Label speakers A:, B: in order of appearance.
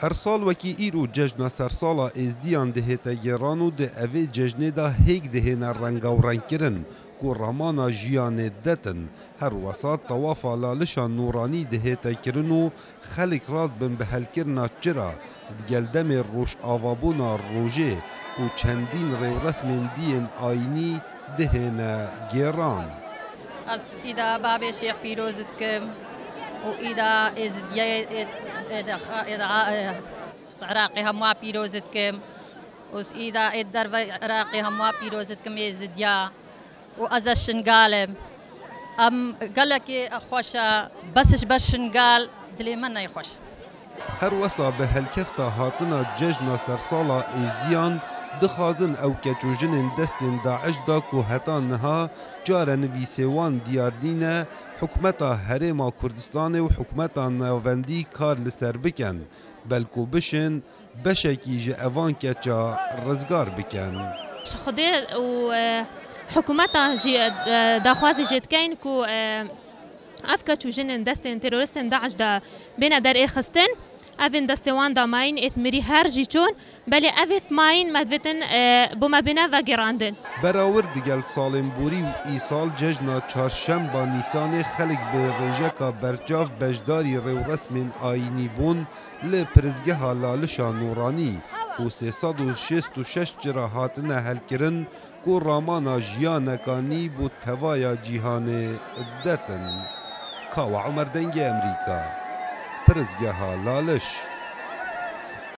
A: هر سال وکی ایرو جشن سرسالا ازدیان دهیتا گرانو ده اوی جشنه دا هیک دهینا رنگا و رنگ کرن کو رمانا جیان دتن هر وسط طوافا لالشا نورانی دهیتا کرنو خلق راد بن بهل کرنا چرا دگل دم روش آوابونا روژه و چندین ریو رسم دین آینی دهینا گران
B: از ایدا باب شیخ پیروزت کم و ایدا ازدیای عراقي هموا بيروزت كم وس إذا الدرب عراقي هموا بيروزت كم يزديا وأز الشنقالم قالك أخوشا بسش بالشنقال دلي منا يخوش
A: هر وسا به هالكفتا هاتنا ججنا سرسالا ازديان دخازن او كچوجن دستن داعش دا کو هتا نها جار نویسوان دیاردین حکمتا هرما کردستان و حکمتا ناوندی کار لسر بکن بلکو بشن بشکی جه اوان کچا رزگار بکن
C: خودی و حکومتا داخواز جد کین کو افکا چوجن دستن تروریستن داعش دا بین در اخستن اوین دستوان دا ماین اتمری هر جیچون بلی اویت ماین مدوتن بوما بنا و گراندن
A: براور دیگل سالم بوری و ایسال ججنا چهارشنبه نیسان خلق به رژکا برچاف بجداری رو رسم آینی بون لپرزگه لالشا نورانی و 366 جرا هاتنه هل کرن کو رامانا جیانکانی بو توایا جیهان دتن کاو عمر دنگ امریکا پرزگه لالش